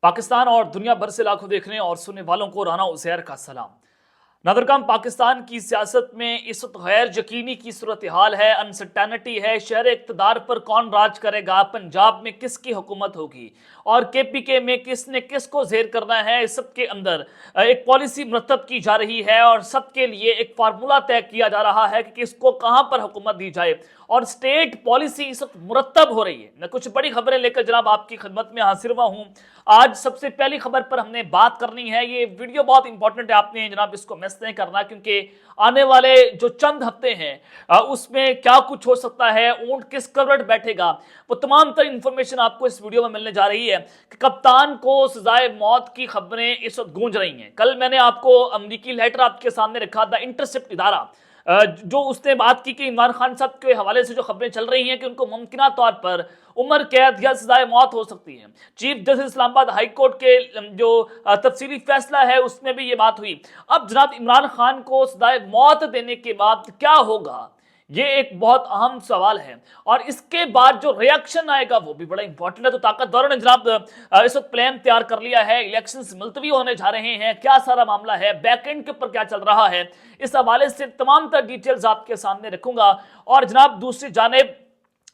पाकिस्तान और दुनिया भर से लाखों देखने और सुनने वालों को राना उज़ैर का सलाम। नादरकाम पाकिस्तान की सियासत में इस वक्त गैर यकीनी की सूरत हाल है, अनसर्टेनिटी है। शहर इक़्तिदार पर कौन राज करेगा, पंजाब में किसकी हुकूमत होगी और केपीके में किसने किसको ज़ेर करना है, इस सब के अंदर एक पॉलिसी मुरतब की जा रही है और सबके लिए एक फार्मूला तय किया जा रहा है कि किसको कहाँ पर हुकूमत दी जाए और स्टेट पॉलिसी इस वक्त मुरतब हो रही है। मैं कुछ बड़ी खबरें लेकर जनाब आपकी खिदमत में हाजिर हुआ हूँ। आज सबसे पहली खबर पर हमने बात करनी है। ये वीडियो बहुत इंपॉर्टेंट है, आपने जनाब इसको मिस नहीं करना, क्योंकि आने वाले जो चंद हफ्ते हैं उसमें क्या कुछ हो सकता है, ऊंट किस करवट बैठेगा, वो तमाम तर इंफॉर्मेशन आपको इस वीडियो में मिलने जा रही है। कि कप्तान को सजाए मौत की खबरें इस वक्त गूंज रही हैं। कल मैंने आपको अमरीकी लेटर आपके सामने रखा, द इंटरसेप्ट इदारा, जो उसने बात की कि इमरान खान साहब के हवाले से जो खबरें चल रही हैं कि उनको मुमकिना तौर पर उम्र कैद या सजाए मौत हो सकती है। Chief justice Islamabad high court के जो तफसीली फैसला है उसमें भी ये बात हुई। अब जनाब इमरान खान को सजाए मौत देने के बाद क्या होगा, ये एक बहुत अहम सवाल है और इसके बाद जो रिएक्शन आएगा वो भी बड़ा इंपॉर्टेंट है। तो ताकतवरों ने जनाब इस वक्त प्लान तैयार कर लिया है, इलेक्शंस मुलतवी होने जा रहे हैं, क्या सारा मामला है, बैक एंड के ऊपर क्या चल रहा है, इस हवाले से तमाम तर डिटेल्स आपके सामने रखूंगा। और जनाब दूसरी जानिब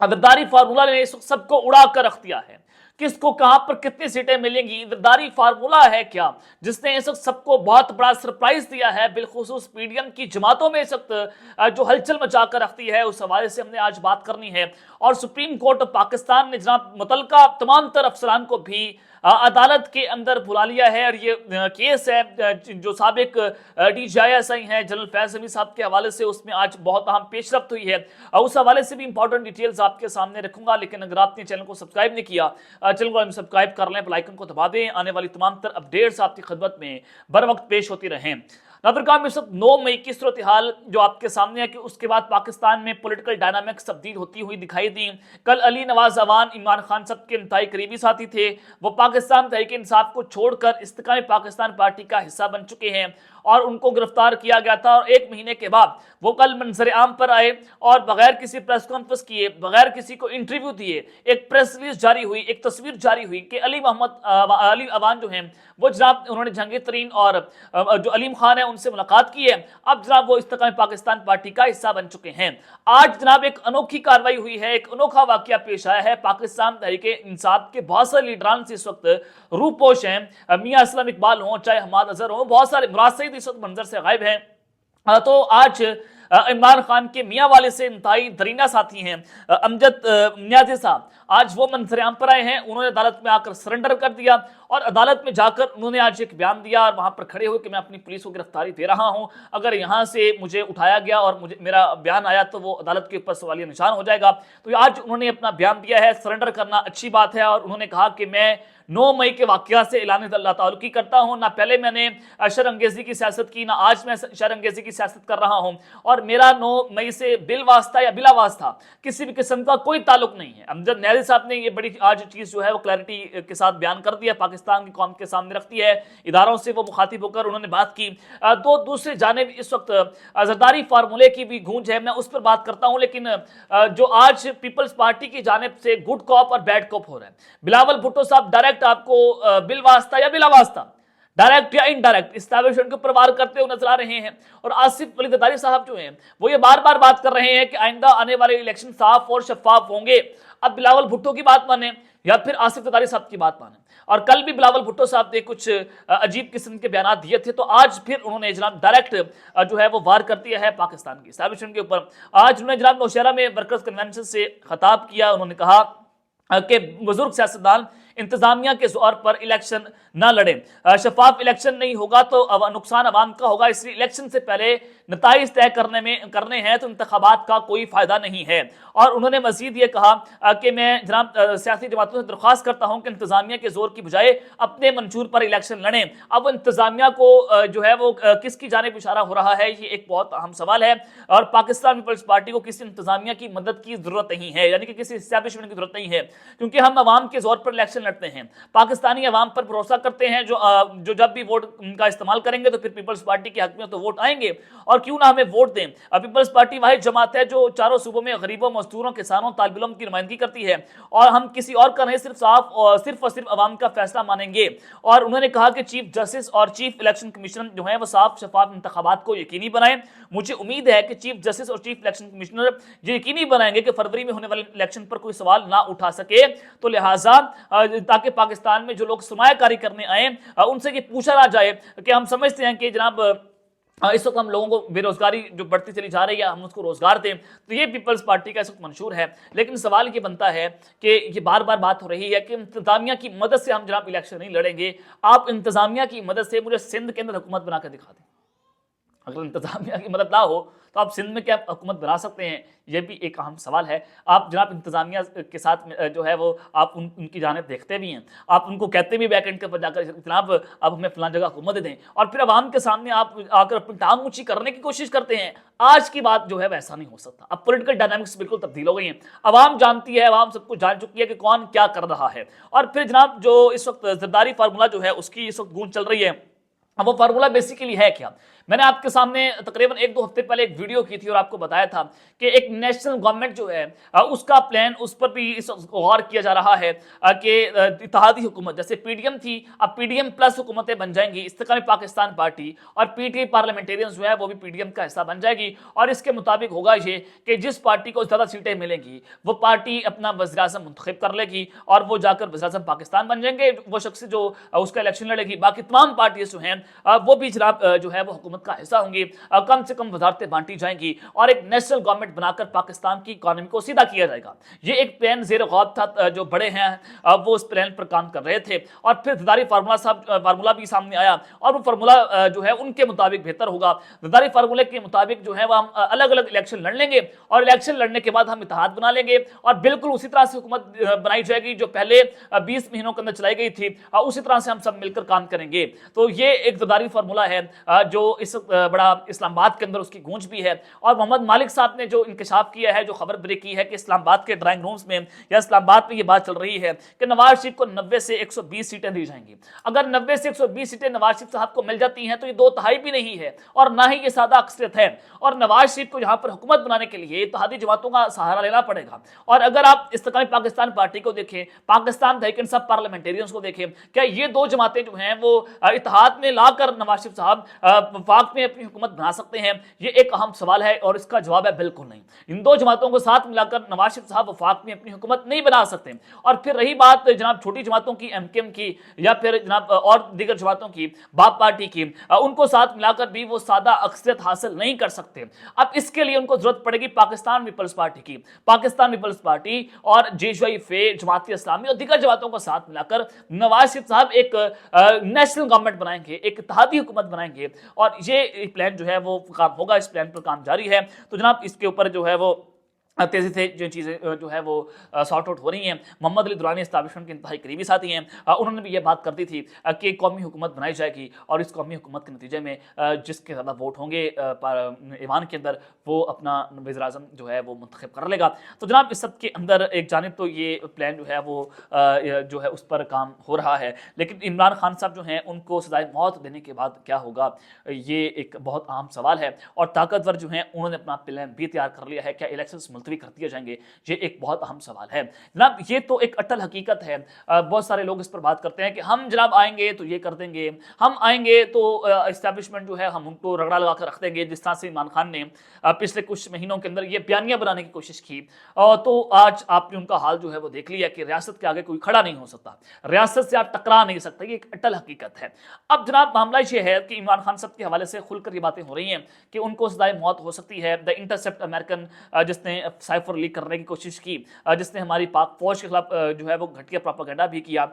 गद्दारी फार्मूला ने इस वक्त सबको उड़ा कर रख दिया है। किसको कहां पर कितनी सीटें मिलेंगी, गद्दारी फार्मूला है क्या जिसने इस वक्त सबको बहुत बड़ा सरप्राइज दिया है, बिलखुसूस पीडीएम की जमातों में इस वक्त जो हलचल मचा कर रखती है, उस हवाले से हमने आज बात करनी है। और सुप्रीम कोर्ट ऑफ पाकिस्तान ने जनाब मुतलका तमाम तर अफसरान को भी अदालत के अंदर बुला लिया है और ये केस है जो साबिक DGI हैं जनरल फैज हमीद साहब के हवाले से, उसमें आज बहुत अहम पेशरफ्त हुई है। उस हवाले से भी इंपॉर्टेंट डिटेल्स आपके सामने रखूंगा। लेकिन अगर आपने चैनल को सब्सक्राइब नहीं किया, चैनल को सब्सक्राइब कर लें, बेल आइकन को दबा दें, आने वाली तमाम तर अपडेट्स आपकी खिदमत में बर वक्त पेश होती रहें। नादरकाम इस वक्त 9 मई की सूरत हाल जो आपके सामने है कि उसके बाद पाकिस्तान में पॉलिटिकल डायनामिक्स तब्दील होती हुई दिखाई दी। कल अली नवाज अवान इमरान खान साहब के इंतहाई करीबी साथी थे, वो पाकिस्तान तहरीक इंसाफ को छोड़कर इस्तेकाम पाकिस्तान पार्टी का हिस्सा बन चुके हैं और उनको गिरफ्तार किया गया था। और 1 महीने के बाद वो कल मंजर आम पर आए और बगैर किसी प्रेस कॉन्फ्रेंस किए, बगैर किसी को इंटरव्यू दिए एक प्रेस रिलीज जारी हुई, एक तस्वीर जारी हुई कि अली अवान जो हैं वो जनाब उन्होंने जहांगीर तरीन और जो अलीम खान है उनसे मुलाकात की है। अब जनाब वो इस्तेकाम पाकिस्तान पार्टी का हिस्सा बन चुके हैं। आज जनाब एक अनोखी कार्रवाई हुई है, एक अनोखा वाकया पेश आया है। पाकिस्तान तहरीक इंसाफ के बहुत सारे लीडरान से इस वक्त रूपोश हैं, मियां असलम इकबाल हों, चाहे हमाद अजहर हों, बहुत सारे मुराद सईद इस वक्त मंजर से गायब हैं। तो आज इमरान खान के मियाँ वाले से इंतहाई दरीना साथी हैं अमजद नियाज़ी साहब, आज वो मंजर-ए-आम पर आए हैं। उन्होंने अदालत में आकर सरेंडर कर दिया और अदालत में जाकर उन्होंने आज एक बयान दिया और वहां पर खड़े हुए कि मैं अपनी पुलिस को गिरफ्तारी दे रहा हूं, अगर यहां से मुझे उठाया गया और मुझे मेरा बयान आया तो वो अदालत के ऊपर सवालिया निशान हो जाएगा। तो आज उन्होंने अपना बयान दिया है, सरेंडर करना अच्छी बात है। और उन्होंने कहा कि मैं 9 मई के वाकया से ऐलान ताल्लुकी करता हूं, ना पहले मैंने शरअंगेजी की सियासत की, ना आज मैं शरअंगेजी की सियासत कर रहा हूं और मेरा 9 मई से बिल वास्ता या बिला वास्ता किसी भी किस्म का कोई ताल्लुक नहीं है। अमजद नियाज़ी साहब ने ये बड़ी आज चीज़ जो है वो क्लैरिटी के साथ बयान कर दिया, पाकिस्तान की कौम के सामने रखती है, इदारों से वो मुखातिब होकर उन्होंने बात की। तो दूसरी जानिब इस वक्त जरदारी फार्मूले की भी गूंज है, मैं उस पर बात करता हूं। लेकिन जो आज पीपल्स पार्टी की जानिब से गुड कॉप और बैड कॉप हो रहा है, बिलावल भुट्टो साहब डायरेक्ट आपको बिल वास्ता या बिला वास्ता, डायरेक्ट या इनडायरेक्ट इस्टेब्लिशमेंट के ऊपर वार करते हुए नजर आ रहे हैं। और आसिफ अली जरदारी साहब जो हैं वो ये बार बार बात कर रहे हैं कि आइंदा आने वाले इलेक्शन साफ और शफाफ होंगे। अब बिलावल भुट्टो की बात माने या फिर आसिफ जरदारी साहब की बात माने। और कल भी बिलावल भुट्टो साहब ने कुछ अजीब किस्म के बयान दिए थे, तो आज फिर उन्होंने जनाब डायरेक्ट जो है वो वार कर दिया है पाकिस्तान की इस्टेब्लिशमेंट के ऊपर। आज उन्होंने जनाब नौशहरा में वर्कर्स कन्वेंशन से खिताब किया, उन्होंने कहा कि बुजुर्ग सियासतदान इंतजामिया के जोर पर इलेक्शन ना लड़ें, शफाफ इलेक्शन नहीं होगा तो नुकसान अवाम का होगा, इसलिए इलेक्शन से पहले नताइज तय करने हैं तो इंतखाबात का कोई फायदा नहीं है। और उन्होंने मजीद ये कहा कि मैं जनाब सियासी जमातों से दरख्वास्त करता हूं कि इंतजामिया के जोर की बजाय अपने मंशूर पर इलेक्शन लड़ें। अब इंतजामिया को जो है वो किसकी जानिब इशारा हो रहा है, ये एक बहुत अहम सवाल है। और पाकिस्तान पीपल्स पार्टी को किसी इंतजामिया की मदद की जरूरत नहीं है, यानी कि किसी इस्टेब्लिशमेंट की जरूरत नहीं है, क्योंकि हम अवाम के जोर पर इलेक्शन लड़ते हैं, पाकिस्तानी अवाम पर भरोसा करते हैं, जो जब भी वोट का इस्तेमाल करेंगे तो फिर पीपल्स पार्टी के हक में तो वोट आएंगे। और क्यों ना हमें वोट दें। पीपल्स पार्टी वाहिद जमात है जो चारों सूबों में गरीबों, मजदूरों, किसानों, तालिब इल्म की नुमाइंदगी करती है और हम किसी और का नहीं, सिर्फ और सिर्फ अवाम का फैसला मानेंगे। और उन्होंने कहा कि चीफ जस्टिस और चीफ इलेक्शन कमिश्नर जो है वो साफ शफाफ इंतखाबात को यकीनी बनाएं। मुझे उम्मीद है कि चीफ जस्टिस और चीफ इलेक्शन कमिश्नर ये यकीनी बनाएंगे कि फरवरी में होने वाले इलेक्शन पर कोई सवाल ना उठा सके। तो लिहाजा ताकि पाकिस्तान में जो लोग सरमायाकारी करने आए उनसे ये पूछा ना जाए कि हम समझते हैं कि जनाब इस वक्त हम लोगों को बेरोजगारी जो बढ़ती चली जा रही है हम उसको रोजगार दें। तो ये पीपल्स पार्टी का इस वक्त मंशूर है। लेकिन सवाल ये बनता है कि ये बार बार बात हो रही है कि इंतजामिया की मदद से हम जनाब इलेक्शन नहीं लड़ेंगे। आप इंतजामिया की मदद से मुझे सिंध के अंदर हुकूमत बना कर दिखा दें। अगर इंतजामिया की मदद ना हो तो आप सिंध में क्या हुकूमत बना सकते हैं, ये भी एक अहम सवाल है। आप जनाब इंतजामिया के साथ जो है वो आप उनकी जानिब देखते भी हैं, आप उनको कहते भी बैक एंड के ऊपर जाकर जनाब अब हमें फलां जगह हुकूमत दें, और फिर आवाम के सामने आप आकर अपनी टांग ऊंची करने की कोशिश करते हैं। आज की बात जो है वैसा नहीं हो सकता। अब पॉलिटिकल डायनामिक्स बिल्कुल तब्दील हो गई हैं। आवाम जानती है, आवाम सब कुछ जान चुकी है कि कौन क्या कर रहा है। और फिर जनाब जो इस वक्त जरदारी फार्मूला जो है उसकी इस वक्त गूंज चल रही है। अब वो फार्मूला बेसिकली है क्या? मैंने आपके सामने तकरीबन 1-2 हफ्ते पहले एक वीडियो की थी और आपको बताया था कि एक नेशनल गवर्नमेंट जो है उसका प्लान, उस पर भी इस गौर किया जा रहा है कि इत्तेहादी हुकूमत जैसे पीडीएम थी, अब पीडीएम प्लस हुकूमतें बन जाएंगी इस्तेकामी पाकिस्तान पार्टी, और पीटीआई पार्लियामेंटेरियंस जो है वो भी पीडीएम का हिस्सा बन जाएगी। और इसके मुताबिक होगा ये कि जिस पार्टी को ज़्यादा सीटें मिलेंगी वो पार्टी अपना वज़ीर-ए-आज़म मुंतखब कर लेगी और वो जाकर वज़ीर-ए-आज़म पाकिस्तान बन जाएंगे, वो शख्स जो उसका इलेक्शन लड़ेगी। बाकी तमाम पार्टियाँ जो हैं वो भी जनाब जो है वो हुकूमत का हिस्सा होंगी, कम से कम वजारतें बांटी जाएंगी और एक नेशनल गवर्नमेंट बनाकर पाकिस्तान की इकोनॉमी को सीधा किया जाएगा। ये एक प्लान ज़ेर गौर था, जो बड़े हैं वो उस प्लान पर काम कर रहे थे। और फिर जरदारी फार्मूला भी सामने आया और वो फार्मूला जो है उनके मुताबिक बेहतर होगा। जरदारी फार्मूले के मुताबिक जो है वो हम अलग अलग इलेक्शन लड़ लेंगे और इलेक्शन लड़ने के बाद हम इत्तेहाद बना लेंगे और बिल्कुल उसी तरह से हुकूमत बनाई जाएगी जो पहले 20 महीनों के अंदर चलाई गई थी, उसी तरह से हम सब मिलकर काम करेंगे। तो ये एक जरदारी फार्मूला है जो इस बड़ा इस्लामाबाद के अंदर उसकी गूंज भी है। और मोहम्मद मालिक साहब ने जो इंकशाफ किया है, जो खबर ब्रेक की है कि इस्लामाबाद के ड्राइंग रूम्स में या इस्लामाबाद में ये बात चल रही है कि नवाज शरीफ को 90 से 120 सीटें दी जाएंगी। अगर 90 से 120 सीटें नवाज शरीफ साहब को मिल जाती हैं तो ये 2/3 भी नहीं है और ना ही ये सादा अक्सरियत है। और नवाज शरीफ को यहाँ पर हुकूमत बनाने के लिए इत्तेहादी जमातों का सहारा लेना पड़ेगा। और अगर आप इस्तेकामी पाकिस्तान पार्टी को देखें, पाकिस्तान तहरीक इंसाफ पार्लियामेंटेरियंस को देखें, क्या ये दो जमातें जो हैं वो इत्तेहाद में लाकर नवाज शरीफ साहब वफाक में अपनी हुकूमत बना सकते हैं? ये एक अहम सवाल है और इसका जवाब है बिल्कुल नहीं। इन दो जमातों को साथ मिलाकर नवाज शरीफ साहब वफाक में अपनी हुकूमत नहीं बना सकते। और फिर रही बात जनाब छोटी जमातों की, एमकेएम की या फिर जनाब और दीगर जमातों की, बाप पार्टी की, उनको साथ मिलाकर भी वो सादा अक्सरियत हासिल नहीं कर सकते। अब इसके लिए उनको जरूरत पड़ेगी पाकिस्तान पीपल्स पार्टी की। पाकिस्तान पीपल्स पार्टी और जेएसवाई, जमात इस्लामी और दीगर जमातों को साथ मिलाकर नवाज शरीफ साहब एक नेशनल गवर्नमेंट बनाएंगे, एक इत्तेहादी हुकूमत बनाएंगे और ये प्लान जो है वो काम होगा। इस प्लान पर काम जारी है। तो जनाब इसके ऊपर जो है वो तेजी से जो चीज़ें जो है वो सॉर्ट आउट हो रही हैं। मोहम्मद अली दुरानी एस्टैब्लिशमेंट के इंतहाई करीबी साथी हैं, उन्होंने भी ये बात कर दी थी कि कौमी हुकूमत बनाई जाएगी और इस कौमी हुकूमत के नतीजे में जिसके ज़्यादा वोट होंगे ईवान के अंदर वो अपना वज़ीर-ए-आज़म जो है वो मुंतखब कर लेगा। तो जनाब इस सब के अंदर एक जानिब तो ये प्लान जो है वो जो है उस पर काम हो रहा है, लेकिन इमरान खान साहब जो हैं उनको सज़ाए मौत देने के बाद क्या होगा, ये एक बहुत अहम सवाल है। और ताकतवर जो हैं उन्होंने अपना प्लान भी तैयार कर लिया है। क्या इलेक्शन मुलतवी कर दिए जाएंगे? ये एक बहुत अहम सवाल है जनाब। ये तो एक अटल हकीकत है। बहुत सारे लोग इस पर बात करते हैं कि हम जनाब आएंगे तो ये कर देंगे, हम आएंगे तो एस्टैब्लिशमेंट जो है हम उनको रगड़ा लगा कर रख देंगे। जिस तरह से इमरान खान ने पिछले कुछ महीनों के अंदर ये बयानियां बनाने की कोशिश की, तो आज आपने उनका हाल जो है वो देख लिया कि रियासत के आगे कोई खड़ा नहीं हो सकता, रियासत से आप टकरा नहीं सकते। ये एक अटल हकीकत है। अब जनाब मामला ये है कि इमरान खान साहब के हवाले से खुलकर ये बातें हो रही हैं कि उनको सज़ाए मौत हो सकती है। द इंटरसेप्ट अमेरिकन जिसने साइफर लीक करने की कोशिश की, जिसने हमारी पाक फौज के खिलाफ जो है वो घटिया प्रोपेगेंडा भी किया,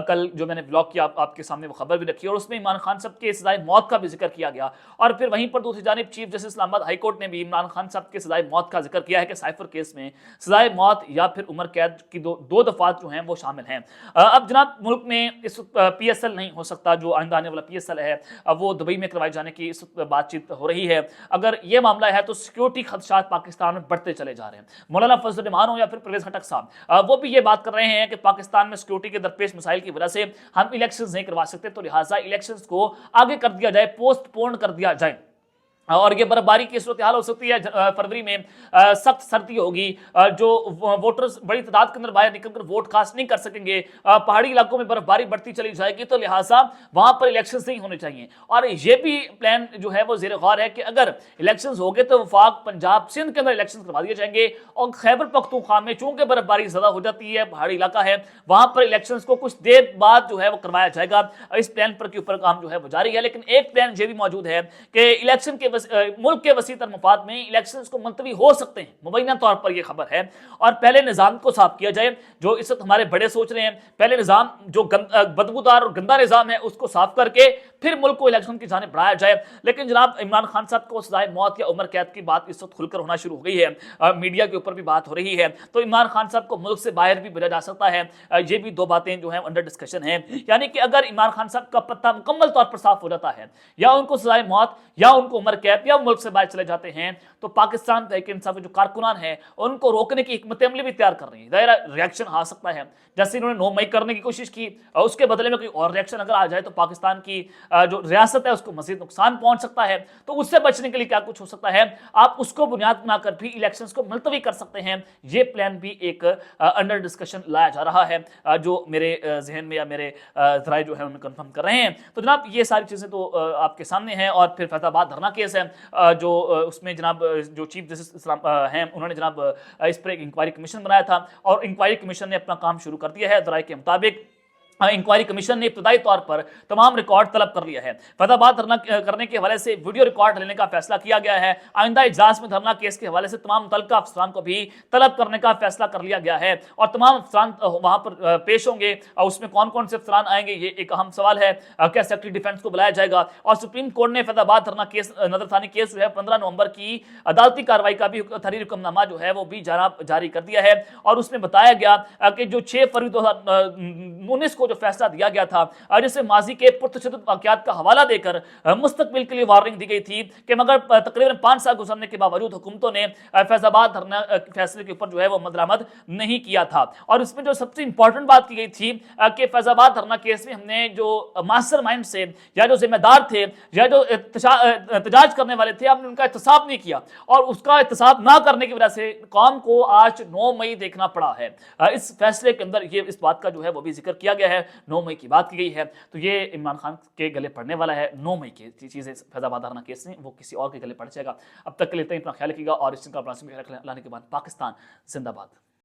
कल जो मैंने ब्लॉग किया आपके सामने वो खबर भी रखी और उसमें इमरान खान साहब के सज़ाए मौत का भी जिक्र किया गया। और फिर वहीं पर दूसरी जानिब chief justice Islamabad high court ने भी इमरान खान साहब के सज़ाए मौत का जिक्र किया है कि साइफर केस में सज़ाए मौत या फिर उम्र कैद की दो दफात जो हैं वो शामिल हैं। अब जनाब मुल्क में इस PSL नहीं हो सकता, जो आइंदा आने वाला PSL है वो दुबई में करवाए जाने की इस बातचीत हो रही है। अगर ये मामला है तो सिक्योरिटी खदशात पाकिस्तान में बढ़ते चले जा रहे हैं। मौलाना फजल रहमान हो या फिर परवेज खटक साहब, वो भी ये बात कर रहे हैं कि पाकिस्तान में सिक्योरिटी के दरपेश मसाइल की वजह से हम इलेक्शंस नहीं करवा सकते, तो लिहाजा इलेक्शंस को आगे कर दिया जाए, पोस्टपोन कर दिया जाए। और ये बर्फबारी की सूरत हाल हो सकती है। फरवरी में सख्त सर्दी होगी, जो वोटर्स बड़ी तादाद के अंदर बाहर निकलकर वोट कास्ट नहीं कर सकेंगे, पहाड़ी इलाकों में बर्फबारी बढ़ती चली जाएगी, तो लिहाजा वहां पर इलेक्शंस नहीं होने चाहिए। और ये भी प्लान जो है वो ज़ेर गौर है कि अगर इलेक्शंस हो गए तो वफाक पंजाब सिंध के अंदर इलेक्शन करवा दिए जाएंगे, और खैबर पख्तूनख्वा में चूंकि बर्फबारी ज्यादा हो जाती है, पहाड़ी इलाका है, वहां पर इलेक्शंस को कुछ देर बाद जो है वो करवाया जाएगा। इस प्लान पर के ऊपर काम जो है वो जारी है। लेकिन एक प्लान ये भी मौजूद है कि इलेक्शन के मुल्क के वसी तर मफाद में इलेक्शंस को मुलतवी हो सकते हैं, मुबैना तौर पर यह खबर है। और पहले निज़ाम को साफ किया जाए, जो इस वक्त हमारे बड़े सोच रहे हैं, पहले निज़ाम जो बदबूदार और गंदा निज़ाम है उसको साफ करके फिर मुल्क को इलेक्शन की जानिब बढ़ाया जाए। लेकिन जनाब इमरान खान साहब को सजाए मौत या उम्र कैद की बात इस वक्त खुलकर होना शुरू हो गई है, मीडिया के ऊपर भी बात हो रही है, तो इमरान खान साहब को मुल्क से बाहर भी भेजा जा सकता है। ये भी दो बातें जो है अंडर डिस्कशन है। यानी कि अगर इमरान खान साहब का पत्ता मुकम्मल तौर पर साफ हो जाता है, या उनको सजाए मौत या उनको उम्र कैद या मुल्क से बाहर चले जाते हैं, तो पाकिस्तान तहरीक इंसाफ के जो कारकुनान है उनको रोकने की हिकमत अमली भी तैयार कर रही है। दायरा रिएक्शन आ सकता है, जैसे इन्होंने 9 मई करने की कोशिश की, उसके बदले में कोई और रिएक्शन अगर आ जाए तो पाकिस्तान की जो रियासत है उसको मजीद नुकसान पहुंच सकता है। तो उससे बचने के लिए क्या कुछ हो सकता है, आप उसको बुनियाद बनाकर भी इलेक्शंस को मुलतवी कर सकते हैं। ये प्लान भी एक अंडर डिस्कशन लाया जा रहा है, जो मेरे जहन में या मेरे जराए जो है उन्हें कंफर्म कर रहे हैं। तो जनाब ये सारी चीज़ें तो आपके सामने हैं। और फिर फैसलाबाद धरना केस है, जो उसमें जनाब जो चीफ जस्टिस हैं उन्होंने जनाब इस पर एक इंक्वायरी कमीशन बनाया था, और इंक्वायरी कमीशन ने अपना काम शुरू कर दिया है। दराए के मुताबिक इंक्वायरी कमीशन ने इब्तदाई तौर पर तमाम रिकॉर्ड तलब कर लिया है। फैसलाबाद धरना करने के हवाले से वीडियो रिकॉर्ड लेने का फैसला किया गया है। आइंदा इजलास में धरना केस के हवाले से तमाम मुतल्लिका अफसरान को भी तलब करने का फैसला कर लिया गया है, और तमाम अफसरान वहां पर पेश होंगे। उसमें कौन कौन से अफसरान आएंगे ये एक अहम सवाल है। क्या सेक्रेटरी डिफेंस को बुलाया जाएगा? और सुप्रीम कोर्ट ने फैसलाबाद धरना केस नजरसानी केस जो है 15 नवंबर की अदालती कार्रवाई का भी तहरीरी हुक्मनामा जो है वो भी जारी कर दिया है। और उसमें बताया गया कि जो 6 फरवरी 2019 को जो फैसला दिया गया था, जिससे माजी के पुरतशद्दुद वाक़यात का हवाला देकर मुस्तकबिल के लिए वार्निंग दी गई थी, कि मगर तकरीबन 5 साल गुजरने के बावजूद हुकूमतों ने फैसलाबाद धरना फैसले के ऊपर जो है वो मदरामद नहीं किया था। और इसमें जो सबसे इंपॉर्टेंट बात की गई थी कि फैसलाबाद धरना केस में हमने जो मास्टर माइंड से या जो जिम्मेदार थे या जो एहतजाज करने वाले थे, हमने उनका एहतसाब नहीं किया, और उसका एहतसाब ना करने की वजह से कौम को आज 9 मई देखना पड़ा है। इस फैसले के अंदर ये इस बात का जो है वो भी जिक्र किया गया है, 9 मई की बात की गई है। तो ये इमरान खान के गले पड़ने वाला है 9 मई की चीज़ें। फैसलाबाद धरना केस नहीं, वो किसी और के गले पड़ जाएगा। अब तक के लिए इतना ख्याल रखिएगा, और इस चीज़ का अपना लाने के बाद पाकिस्तान जिंदाबाद।